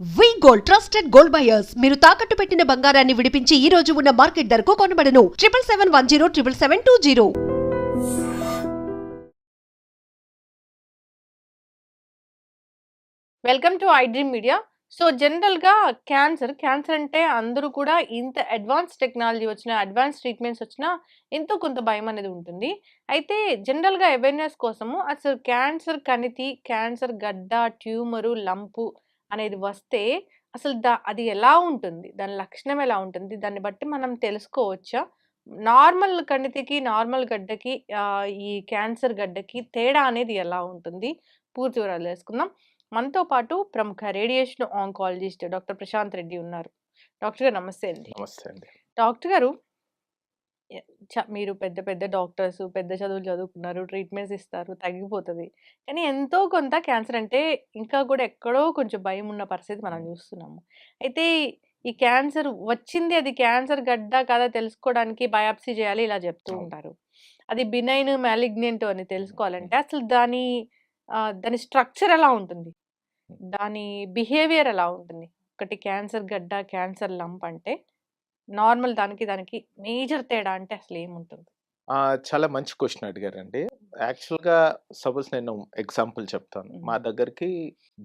వి gold trusted gold buyers మీరు తాకట్టు పెట్టిన బంగారాన్ని విడిపించి ఈ రోజు ఉన్న మార్కెట్ ధరకు కొనబడను 7771077720. Welcome to I dream media. So జనరల్గా క్యాన్సర్ అంటే అందరూ కూడా ఇంత అడ్వాన్స్ టెక్నాలజీ వచ్చినా అడ్వాన్స్ ట్రీట్మెంట్స్ వచ్చినా ఎంతో కొంత భయం అనేది ఉంటుంది. అయితే జనరల్గా అవేర్నెస్ కోసము అసలు క్యాన్సర్ కణితి, క్యాన్సర్ గడ్డ, ట్యూమరు, లంపు అనేది వస్తే అసలు అది ఎలా ఉంటుంది, దాని లక్షణం ఎలా ఉంటుంది, దాన్ని బట్టి మనం తెలుసుకోవచ్చా? నార్మల్ కణితికి, నార్మల్ గడ్డకి, ఈ క్యాన్సర్ గడ్డకి తేడా అనేది ఎలా ఉంటుంది? పూర్తి వివరాలు తెలుసుకుందాం. మనతో పాటు ప్రముఖ radiation oncologist doctor Prashant Reddy ఉన్నారు. డాక్టర్ గారు నమస్తే అండి. నమస్తే అండి. డాక్టర్ గారు, మీరు పెద్ద పెద్ద డాక్టర్స్, పెద్ద చదువులు చదువుకున్నారు, ట్రీట్మెంట్స్ ఇస్తారు, తగ్గిపోతుంది. కానీ ఎంతో కొంత క్యాన్సర్ అంటే ఇంకా కూడా ఎక్కడో కొంచెం భయం ఉన్న పరిస్థితి మనం చూస్తున్నాము. అయితే ఈ క్యాన్సర్ వచ్చింది, అది క్యాన్సర్ గడ్డ కాదా తెలుసుకోవడానికి బయాప్సీ చేయాలి ఇలా చెప్తూ అవును. ఉంటారు. అది బినైన్, మ్యాలిగ్నెంట్ అని తెలుసుకోవాలంటే అసలు దాని దాని స్ట్రక్చర్ ఎలా ఉంటుంది? దాని బిహేవియర్ ఎలా ఉంటుంది? ఒకటి క్యాన్సర్ గడ్డ, క్యాన్సర్ లంప్ అంటే నార్మల్ దానికి మేజర్ తేడా అంటే అసలు ఏముంటుంది? చాలా మంచి క్వెషన్ అడిగారండి. యాక్చువల్‌గా సపోజ్ నేను ఎగ్జాంపుల్ చెప్తాను. మా దగ్గరికి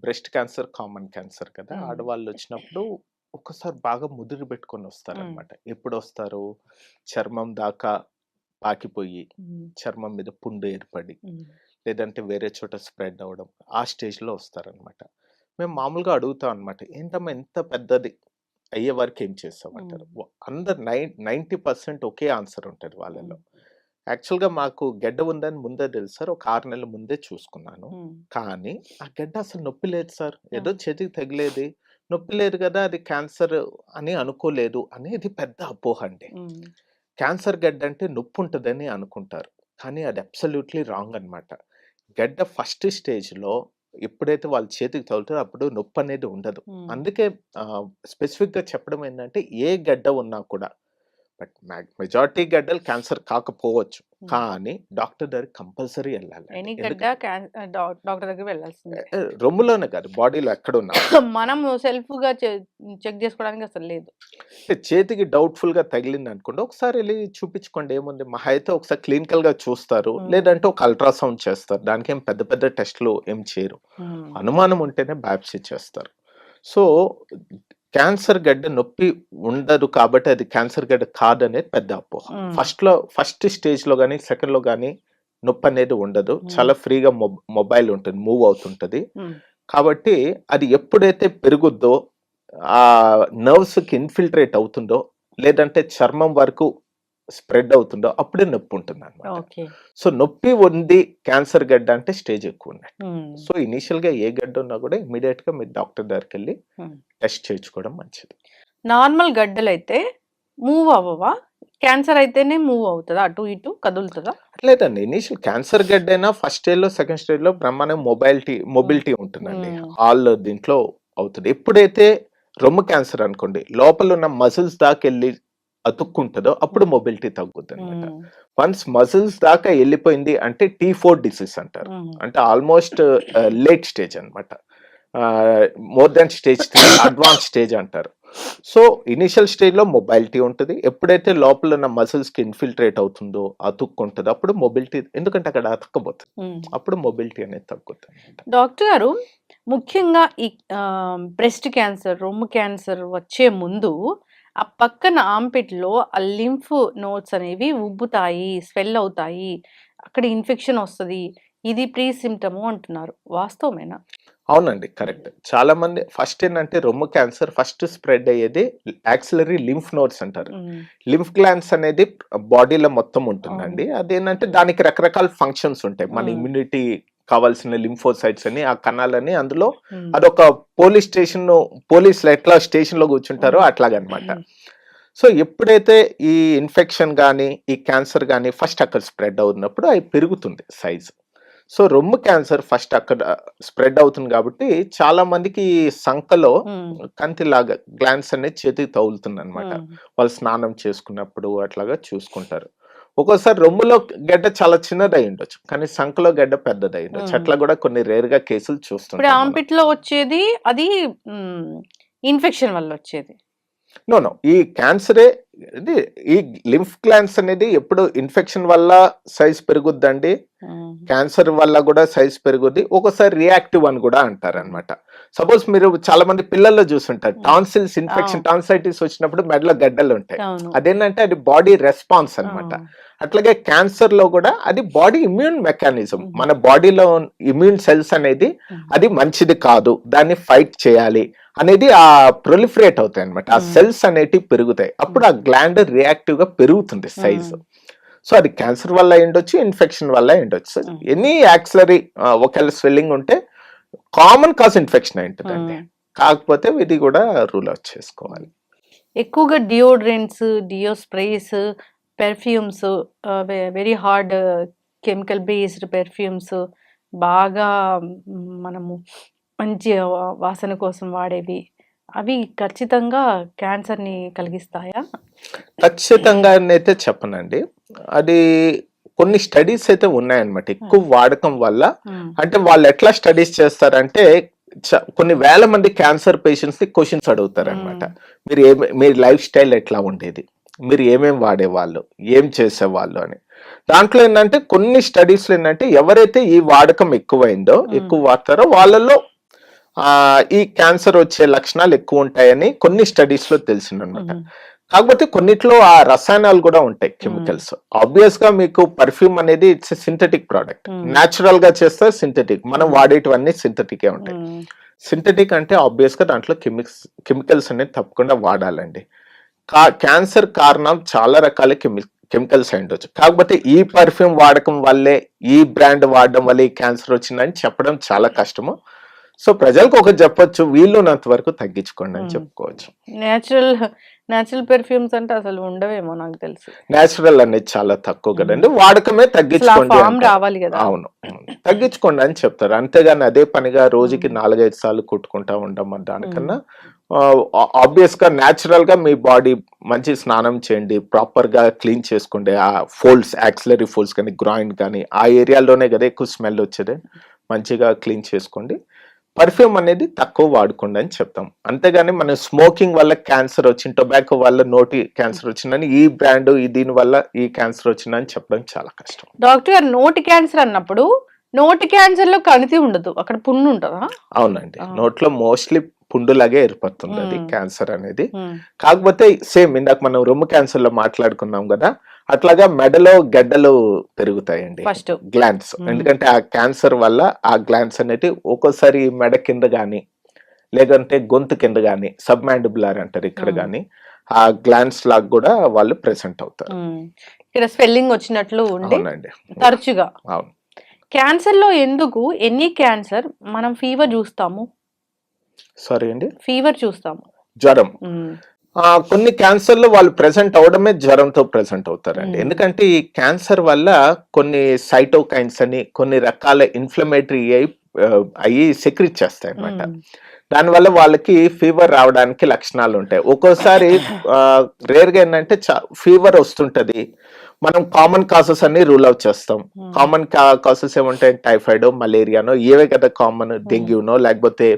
బ్రెస్ట్ క్యాన్సర్ కామన్ క్యాన్సర్ కదా! ఆడవాళ్ళొచ్చినప్పుడు ఒక్కసారి బాగా ముదిరి పెట్టుకొని వస్తారనమాట. ఎప్పుడొస్తారు? చర్మం దాకా పాకిపోయి, చర్మం మీద పుండు ఏర్పడి, లేదంటే వేరే చోట స్ప్రెడ్ అవ్వడం, ఆ స్టేజ్‌లో వస్తారనమాట. మేము మామూలుగా అడుగుతాం అనమాట. ఏంటమ్మా ఇంత పెద్దది అయ్యే వరకు ఏం చేస్తామంటారు. అందరు 90% ఒకే ఆన్సర్ ఉంటది వాళ్ళలో. యాక్చువల్‌గా మాకు గెడ్డ ఉందని ముందే తెలుసు సార్. ఒక 6 నెలల ముందే చూసుకున్నాను. కానీ ఆ గెడ్డ అసలు నొప్పి లేదు సార్. ఏదో చేతికి తగిలేది. నొప్పి లేదు కదా! అది క్యాన్సర్ అని అనుకోలేదు అనేది పెద్ద అపోహ అండి. క్యాన్సర్ గెడ్డ అంటే నొప్పి ఉంటదని అనుకుంటారు. కానీ అది అబ్సల్యూట్‌లీ రాంగ్ అన్నమాట. గెడ్డ ఫస్ట్ స్టేజ్‌లో ఎప్పుడైతే వాళ్ళ చేతికి తగులుతుందో అప్పుడు నొప్పి అనేది ఉండదు. అందుకే స్పెసిఫిక్‌గా చెప్పడం ఏంటంటే ఏ గడ్డ ఉన్నా కూడా బట్ మెజారిటీ గడ్డలు క్యాన్సర్ కాకపోవచ్చు. కానీ డాక్టర్ దగ్గరికి కంపల్సరీ వెళ్ళాలి. ఎనీ గడ్డ డాక్టర్ దగ్గర వెళ్ళాల్సిందే. రొమ్ములోనే కాదు బాడీలో ఎక్కడున్నా. మనం సెల్ఫ్‌గా చెక్ చేసుకోవడానికి అసలు లేదు. చేతికి డౌట్‌ఫుల్‌గా తగిలింది అనుకోండి, ఒకసారి వెళ్ళి చూపించుకోండి ఏముంది. మహా అయితే ఒకసారి క్లినికల్‌గా చూస్తారు. లేదంటే ఒక అల్ట్రాసౌండ్ చేస్తారు. దానికేం పెద్ద పెద్ద టెస్ట్‌లు ఏం చేయరు. అనుమానం ఉంటేనే బయాప్సీ చేస్తారు. సో క్యాన్సర్ గడ్డ నొప్పి ఉండదు కాబట్టి అది క్యాన్సర్ గడ్డ కాదనేది పెద్ద అపోహ. ఫస్ట్ స్టేజ్‌లో గానీ, సెకండ్‌లో గానీ నొప్పి అనేది ఉండదు. చాలా ఫ్రీగా మొబైల్ ఉంటుంది, మూవ్ అవుతుంటది. కాబట్టి అది ఎప్పుడైతే పెరుగుద్దో, ఆ నర్వ్స్‌కి ఇన్ఫిల్ట్రేట్ అవుతుందో, లేదంటే చర్మం వరకు స్ప్రెడ్ అవుతుందో అప్పుడే నొప్పి ఉంటుందన్నమాట. సో నొప్పి ఉంది క్యాన్సర్ గడ్డ అంటే స్టేజ్ ఎక్కువ ఉన్నట్టు. సో ఇనీషియల్‌గా ఏ గడ్డ ఉన్నా కూడా ఇమ్మీడియట్‌గా మీరు డాక్టర్ దగ్గరికి వెళ్ళి టెస్ట్ చేయించుకోవడం మంచిది. నార్మల్ గడ్డలైతే మూవ్ అవ్వవా? క్యాన్సర్ అయితేనే మూవ్ అవుతుందా? అటు ఇటు కదులుతుందా? లేదండి. ఇనీషియల్ క్యాన్సర్ గడ్డ అయినా ఫస్ట్ స్టేజ్‌లో, సెకండ్ స్టేజ్‌లో బ్రహ్మాండంగా మొబిలిటీ ఉంటుందండి. ఆల్ దీంట్లో అవుతుంది. ఎప్పుడైతే రొమ్ము క్యాన్సర్ అనుకోండి, లోపల ఉన్న మజిల్స్ దాకా వెళ్ళి అతుక్కుంటుందో అప్పుడు మొబిలిటీ తగ్గుద్దన్నమాట. వన్స్ మజిల్స్ దాకా వెళ్ళిపోయింది అంటే T4 డిసీజ్ అంటారు. అంటే ఆల్మోస్ట్ లేట్ స్టేజ్ అన్నమాట. More than stage 3 advance stage అంటారు. సో ఇనిషియల్ స్టేజ్‌లో మొబిలిటీ ఉంటుంది. ఎప్పుడైతే లోపల ఉన్న మజిల్స్‌కి ఇన్ఫిల్ట్రేట్ అవుతుందో, అతుక్కుంటుందో అప్పుడు మొబిలిటీ, ఎందుకంటే అక్కడ అతుక్కపోతుంది. అప్పుడు మొబిలిటీ అనేది తగ్గుతుంది. డాక్టర్ గారు, ముఖ్యంగా ఈ బ్రెస్ట్ క్యాన్సర్, రొమ్ము క్యాన్సర్ వచ్చే ముందు ఆ పక్కన ఆంపిట్లో ఆ లింఫ్ నోడ్స్ అనేవి ఉబ్బుతాయి, స్వెల్ అవుతాయి, అక్కడ ఇన్ఫెక్షన్ వస్తుంది, ఇది ప్రీ సిమ్టము అంటున్నారు. వాస్తవమేనా? అవునండి, కరెక్ట్. చాలా మంది ఫస్ట్ ఏంటంటే రొమ్ము క్యాన్సర్ ఫస్ట్ స్ప్రెడ్ అయ్యేది యాక్సిలరీ లింఫ్ నోడ్స్ అంటారు. లింఫ్ గ్లాండ్స్ అనేది బాడీలో మొత్తం ఉంటుందండి. అదేంటంటే దానికి రకరకాల ఫంక్షన్స్ ఉంటాయి. మన ఇమ్యూనిటీ కావాల్సిన లింఫోసైట్స్ అని, ఆ కణాలని అందులో అదొక పోలీసులు ఎట్లా స్టేషన్ లో కూర్చుంటారో అట్లాగనమాట. సో ఎప్పుడైతే ఈ ఇన్ఫెక్షన్ కానీ, ఈ క్యాన్సర్ కానీ ఫస్ట్ అక్కడ స్ప్రెడ్ అవుతున్నప్పుడు అవి పెరుగుతుంది సైజ్. సో రొమ్ము క్యాన్సర్ ఫస్ట్ అక్కడ స్ప్రెడ్ అవుతుంది కాబట్టి చాలా మందికి సంకలో కంతిలాగా గ్లాండ్స్ అనేది చేతికి తగులుతుంది అనమాట. వాళ్ళు స్నానం చేసుకున్నప్పుడు అట్లాగా చూసుకుంటారు. ఒక్కోసారి రొమ్ములో గడ్డ చాలా చిన్నదై ఉండొచ్చు, కానీ సంఖలో గడ్డ పెద్దదై ఉండొచ్చు. అట్లా కూడా కొన్ని రేర్ గా కేసులు ఇప్పుడు చూస్తుంటాం మనం. ఆంపిట్ లో వచ్చేది అది ఇన్ఫెక్షన్ వల్ల వచ్చేది. నో ఈ క్యాన్సరే ఇది. ఈ లింఫ్ గ్లాండ్స్ అనేది ఎప్పుడు ఇన్ఫెక్షన్ వల్ల సైజ్ పెరుగుద్దండి, క్యాన్సర్ వల్ల కూడా సైజ్ పెరుగుద్ది. ఒక్కోసారి రియాక్టివ్ అని కూడా అంటారు అనమాట. సపోజ్ మీరు చాలా మంది పిల్లల్లో చూస్తుంటారు టాన్సిల్స్ ఇన్ఫెక్షన్, టాన్సైటిస్ వచ్చినప్పుడు మెడలో గడ్డలు ఉంటాయి. అవును. అదేంటంటే అది బాడీ రెస్పాన్స్ అన్నమాట. అట్లాగే క్యాన్సర్ లో కూడా అది బాడీ ఇమ్యూన్ మెకానిజం. మన బాడీలో ఇమ్యూన్ సెల్స్ అనేది అది మంచిది కాదు, దాన్ని ఫైట్ చేయాలి అనేది ఆ ప్రొలిఫరేట్ అవుతాయి అనమాట. ఆ సెల్స్ అనేటివి పెరుగుతాయి, అప్పుడు ఆ గ్లాండ్ రియాక్టివ్ గా పెరుగుతుంది సైజు. సో అది క్యాన్సర్ వల్ల ఉండొచ్చు, ఇన్ఫెక్షన్ వల్ల ఉండొచ్చు. ఎనీ యాక్సిలరీ ఒకవేళ స్వెల్లింగ్ ఉంటే కామన్ కాజ్ ఇన్ఫెక్షన్ ఉంటుందండి. కాకపోతే ఇది కూడా రూల్ అవుట్ చేసుకోవాలి. ఎక్కువగా deodorants, deo sprays, perfumes, very hard chemical based perfumes, బాగా మనము మంచి వాసన కోసం వాడేవి, అవి ఖచ్చితంగా క్యాన్సర్ని కలిగిస్తాయా? ఖచ్చితంగా అయితే చెప్పనండి. అది కొన్ని స్టడీస్ అయితే ఉన్నాయన్నమాట. ఎక్కువ వాడకం వల్ల అంటే వాళ్ళు ఎట్లా స్టడీస్ చేస్తారంటే కొన్ని వేల మంది క్యాన్సర్ పేషెంట్స్ ని క్వశ్చన్స్ అడుగుతారు అనమాట. మీరు లైఫ్ స్టైల్ ఎట్లా ఉండేది, మీరు ఏమేమి వాడేవాళ్ళు, ఏం చేసేవాళ్ళు అని. దాంట్లో ఏంటంటే కొన్ని స్టడీస్ లో ఏంటంటే ఎవరైతే ఈ వాడకం ఎక్కువైందో, ఎక్కువ వాడతారో వాళ్ళలో ఈ క్యాన్సర్ వచ్చే లక్షణాలు ఎక్కువ ఉంటాయని కొన్ని స్టడీస్ లో తెలిసిందనమాట. కాకపోతే కొన్నిట్లో ఆ రసాయనాలు కూడా ఉంటాయి, కెమికల్స్. ఆబ్వియస్ గా మీకు పర్ఫ్యూమ్ అనేది ఇట్స్ సింథటిక్ ప్రోడక్ట్. న్యాచురల్ గా చేస్తే సింథటిక్, మనం వాడేటివన్నీ సింథటికే ఉంటాయి. సింథటిక్ అంటే ఆబ్వియస్ గా దాంట్లో కెమికల్స్ అనేది తప్పకుండా వాడాలండి. క్యాన్సర్ కారణం చాలా రకాల కెమికల్స్ అయి ఉండొచ్చు. కాకపోతే ఈ పర్ఫ్యూమ్ వాడకం వల్లే, ఈ బ్రాండ్ వాడడం వల్ల ఈ క్యాన్సర్ వచ్చిందని చెప్పడం చాలా కష్టము. సో ప్రజలకు ఒకటి చెప్పొచ్చు, వీళ్ళున్నంత వరకు తగ్గించుకోండి అని చెప్పుకోవచ్చు. నేచురల్ పెర్ఫ్యూమ్స్ అంటే అసలు ఉండవేమో నాకు తెలుసు. నేచురల్ అనేది చాలా తక్కువ కదండి, వాడకమే తగ్గించుకోండి అంటారు. రావాలి కదా. అవును, తగ్గించుకోండి అని చెప్తారు. అంతేగాని అదే పనిగా రోజుకి 4-5 సార్లు కుట్టుకుంటా ఉంటాం దానికన్నా ఆబ్వియస్ గా న్యాచురల్ గా మీ బాడీ మంచి స్నానం చేయండి, ప్రాపర్ గా క్లీన్ చేసుకోండి. ఆ ఫోల్డ్స్, యాక్సిలరీ ఫోల్డ్స్ కానీ, గ్రాయిన్ కానీ, ఆ ఏరియాలోనే కదా ఎక్కువ స్మెల్ వచ్చేది. మంచిగా క్లీన్ చేసుకోండి. పర్ఫ్యూమ్ అనేది తక్కువ వాడుకోండి అని చెప్తాం. అంతేగాని మనం స్మోకింగ్ వల్ల క్యాన్సర్ వచ్చింది, టొబాకో వల్ల నోటి క్యాన్సర్ వచ్చిందని, ఈ బ్రాండ్ దీని వల్ల ఈ క్యాన్సర్ వచ్చిందని చెప్పడం చాలా కష్టం. డాక్టర్ గారు, నోటి క్యాన్సర్ అన్నప్పుడు నోటి క్యాన్సర్ లో కణితి ఉండదు, అక్కడ పుండు ఉంటుందా? అవునండి, నోట్లో మోస్ట్లీ పుండులాగే ఏర్పడుతుంది అది క్యాన్సర్ అనేది. కాకపోతే సేమ్ ఇందాక మనం రొమ్ము క్యాన్సర్ లో మాట్లాడుకున్నాం కదా, అట్లాగా మెడలో గడ్డలు పెరుగుతాయండి, గ్లాండ్స్. ఎందుకంటే ఆ క్యాన్సర్ వల్ల ఆ గ్లాండ్స్ అనేది ఒక్కోసారి మెడ కింద గాని, లేదంటే గొంతు కింద గాని, సబ్ మ్యాండిబులర్ అంటారు ఇక్కడ గాని, ఆ గ్లాండ్స్ లాగా కూడా వాళ్ళు ప్రెసెంట్ అవుతారు. ఇక్కడ స్వెల్లింగ్ వచ్చినట్లు ఉండి తరచుగా. అవును. క్యాన్సర్ లో ఎందుకు ఎన్ని క్యాన్సర్ మనం ఫీవర్ చూస్తాము? సారీ అండి, ఫీవర్ చూస్తాము, జ్వరం. కొన్ని క్యాన్సర్ లో వాళ్ళు ప్రెసెంట్ అవడమే జ్వరంతో ప్రెసెంట్ అవుతారండి. ఎందుకంటే ఈ క్యాన్సర్ వల్ల కొన్ని సైటోకైన్స్ అని కొన్ని రకాల ఇన్ఫ్లమేటరీ అయ్యి సెక్రెట్ చేస్తాయి అన్నమాట. దానివల్ల వాళ్ళకి ఫీవర్ రావడానికి లక్షణాలు ఉంటాయి. ఒక్కోసారి రేర్ గా ఏంటంటే ఫీవర్ వస్తుంటది, మనం కామన్ కాసెస్ అన్ని రూల్ అవుట్ చేస్తాం. కామన్ కాసెస్ ఏముంటాయి, టైఫాయిడ్, మలేరియానో, ఏవే కదా కామన్, డెంగ్యూనో, లేకపోతే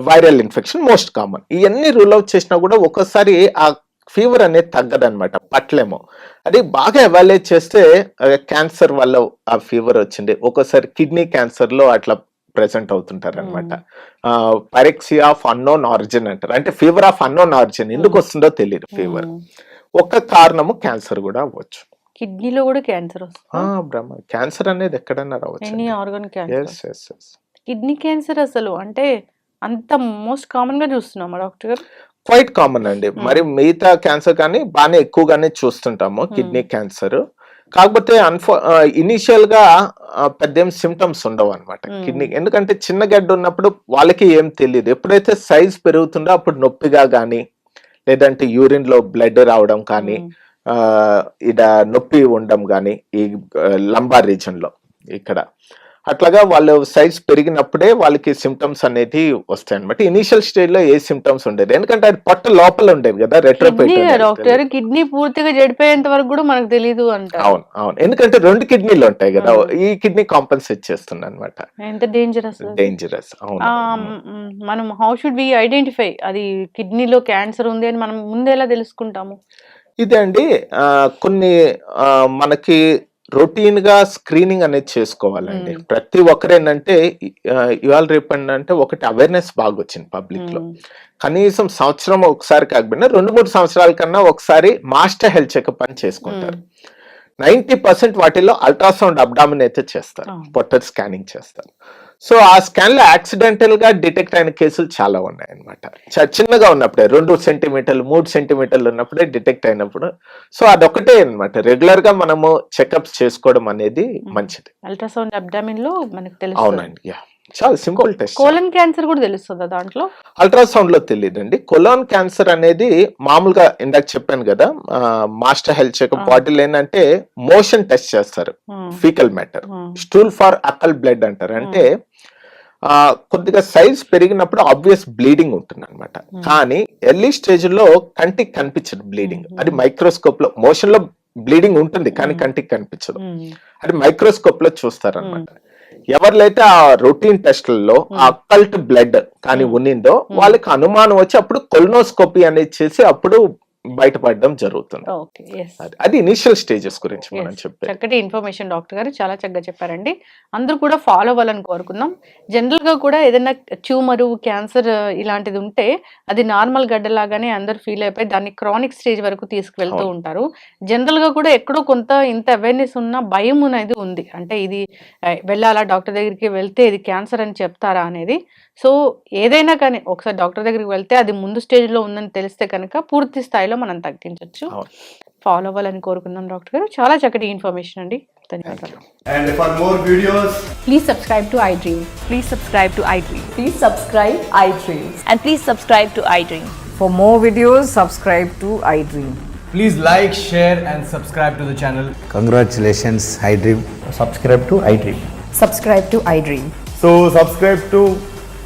వైరల్ ఇన్ఫెక్షన్ మోస్ట్ కామన్. ఇవన్నీ రూల్ అవుట్ చేసినా కూడా ఒక్కోసారి ఆ ఫీవర్ అనేది తగ్గదనమాట, పట్లేమో. అది బాగా ఎవాల్యుయేట్ చేస్తే క్యాన్సర్ వల్ల ఆ ఫీవర్ వచ్చింది. ఒక్కోసారి కిడ్నీ క్యాన్సర్ లో అట్లా ప్రెసెంట్ అవుతుంటారు అనమాట. పైరెక్సియా ఆఫ్ అన్నోన్ ఆరిజిన్ అంటారు, అంటే ఫీవర్ ఆఫ్ అన్నోన్ ఆరిజిన్. ఎందుకు వస్తుందో తెలియదు ఫీవర్. ఒక కారణము క్యాన్సర్ కూడా అవ్వచ్చు. కిడ్నీలో కూడా క్యాన్సర్ వస్తుంది. క్యాన్సర్ అనేది ఎక్కడన్నా రావచ్చు. కిడ్నీ క్యాన్సర్ అసలు అంటే అంత మోస్ట్ కామన్ గా చూస్తున్నామా డాక్టర్ గారు? క్వైట్ కామన్ అండి. మరి మిగతా క్యాన్సర్ కానీ బాగానే ఎక్కువగానే చూస్తుంటాము కిడ్నీ క్యాన్సర్. కాకపోతే ఇనిషియల్ గా పెద్ద సిమ్టమ్స్ ఉండవు అనమాట కిడ్నీ. ఎందుకంటే చిన్న గడ్డ ఉన్నప్పుడు వాళ్ళకి ఏం తెలియదు. ఎప్పుడైతే సైజ్ పెరుగుతుందో అప్పుడు నొప్పిగా కానీ, లేదంటే యూరిన్ లో బ్లడ్ రావడం కానీ, ఇడ నొప్పి ఉండడం కానీ, ఈ లంబార్ రీజన్ లో ఇక్కడ అట్లాగా వాళ్ళు సైజ్ పెరిగినప్పుడే వాళ్ళకి సిమ్టమ్స్ అనేది వస్తాయి అనమాట. ఇనిషియల్ స్టేజ్ లో ఏ సిమ్టమ్స్ ఉండేది, ఎందుకంటే అది పొట్ట లోపల ఉండేది కదా, కిడ్నీ రెట్రోపెరిటోనియల్. డాక్టర్, కిడ్నీ పూర్తిగా చెడిపోయేంత వరకు కూడా మనకు తెలియదు అంటారు. అవును అవును, ఎందుకంటే 2 కిడ్నీలు ఉంటాయి కదా, ఈ కిడ్నీ కాంపన్సేట్ చేస్తుంది అనమాట. ఎంత డేంజరస్. డేంజరస్. అవును. మనం హౌ షుడ్ వి ఐడెంటిఫై అది కిడ్నీలో క్యాన్సర్ ఉంది అని మనం ముందే ఎలా తెలుసుకుంటాము? ఇదే అండి, కొన్ని మనకి రొటీన్ గా స్క్రీనింగ్ అనేది చేసుకోవాలండి. ప్రతి ఒక్కరు ఏంటంటే ఇవాళ రేపు ఏంటంటే ఒకటి అవేర్నెస్ బాగా వచ్చింది పబ్లిక్ లో. కనీసం సంవత్సరం ఒకసారి కాకపోయినా 2-3 సంవత్సరాల కన్నా ఒకసారి మాస్టర్ హెల్త్ చెకప్ అని చేసుకుంటారు. 90% వాటిలో అల్ట్రాసౌండ్ అబ్డామిన్ అయితే చేస్తారు, పొట్ట స్కానింగ్ చేస్తారు. సో ఆ స్కాన్ లో యాక్సిడెంటల్ గా డిటెక్ట్ అయిన కేసులు చాలా ఉన్నాయి అనమాట. చిన్నగా ఉన్నప్పుడే 2 సెంటీమీటర్లు 3 సెంటీమీటర్లు ఉన్నప్పుడే డిటెక్ట్ అయినప్పుడు. సో అదొకటే అనమాట, రెగ్యులర్ గా మనము చెకప్స్ చేసుకోవడం అనేది మంచిది. అల్ట్రాసౌండ్ అబ్డామిన్ లో మనకు తెలుస్తుంది. అవునండి, యా, చాలా సింపుల్ టెస్ట్. కోలన్ క్యాన్సర్ కూడా తెలుస్తుందా దాంట్లో? అల్ట్రాసౌండ్ లో తెలియదండి. కొలాన్ క్యాన్సర్ అనేది మామూలుగా ఇందాక చెప్పాను కదా, మాస్టర్ హెల్త్ చెకప్ వాటిలో ఏంటంటే మోషన్ టెస్ట్ చేస్తారు, faecal matter, stool for Akal blood అంటారు. అంటే కొద్దిగా సైజ్ పెరిగినప్పుడు ఆబ్వియస్ బ్లీడింగ్ ఉంటుంది అనమాట. కానీ ఎర్లీ స్టేజ్ లో కంటికి కనిపించదు బ్లీడింగ్. అది మైక్రోస్కోప్ లో మోషన్ లో బ్లీడింగ్ ఉంటుంది కానీ కంటికి కనిపించదు, అది మైక్రోస్కోప్ లో చూస్తారు అనమాట. ఎవరిలైతే ఆ రొటీన్ టెస్ట్లలో ఆ అకల్ట్ బ్లడ్ కానీ ఉన్నిందో వాళ్ళకి అనుమానం వచ్చి అప్పుడు కొలనోస్కోపీ అనేది చేసి అప్పుడు బయటపడడం జరుగుతుంది. అది ఇనిషియల్ స్టేజెస్ గురించి మనం చెప్పారు. చక్కటి ఇన్ఫర్మేషన్ డాక్టర్ గారు, చాలా చక్కగా చెప్పారండి. అందరూ కూడా ఫాలో అవ్వాలని కోరుకుందాం. జనరల్ గా కూడా ఏదైనా ట్యూమరు, క్యాన్సర్ ఇలాంటిది ఉంటే అది నార్మల్ గడ్డలాగానే అందరు ఫీల్ అయిపోయి దాన్ని క్రానిక్ స్టేజ్ వరకు తీసుకువెళ్తూ ఉంటారు. జనరల్ గా కూడా ఎక్కడో కొంత ఇంత అవేర్నెస్ ఉన్న భయం అనేది ఉంది, అంటే ఇది వెళ్ళాలా డాక్టర్ దగ్గరికి, వెళ్తే ఇది క్యాన్సర్ అని చెప్తారా అనేది. సో ఏదైనా కానీ ఒకసారి డాక్టర్ దగ్గరికి వెళ్తే అది ముందు స్టేజ్ లో ఉందని తెలిస్తే కనుక పూర్తి స్థాయిలో మనం తగ్గించవచ్చు. ఫాలో అవ్వాలని కోరుకుందాం డాక్టర్ గారు. చాలా చక్కటి ఇన్ఫర్మేషన్ అండి, ధన్యవాదాలు. And for more videos, Please subscribe to iDream. Please subscribe to iDream. Please subscribe iDream. And please subscribe to iDream. For more videos, subscribe to iDream. please like, share and subscribe to the channel. Congratulations, iDream. Subscribe to iDream. Subscribe to iDream. So subscribe to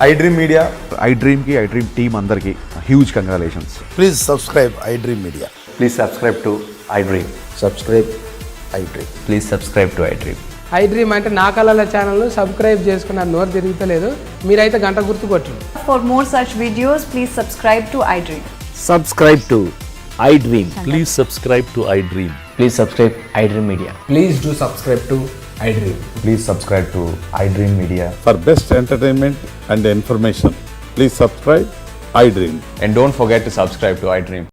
iDream Media. iDream ki iDream team andarki huge congratulations. Please subscribe iDream Media. Please subscribe to iDream. Subscribe iDream. Please subscribe to iDream. iDream అంటే నా కళల channel subscribe చేసుకున్న నోరు తిరుగుతలేదు, మీరైతే గంట గుర్తు కొట్టండి. For more such videos, please subscribe to iDream. Subscribe to iDream. Please subscribe to iDream. Please subscribe iDream Media. Please do subscribe to iDream. Please subscribe to iDream Media. For best entertainment and information, please subscribe iDream. And don't forget to subscribe to iDream.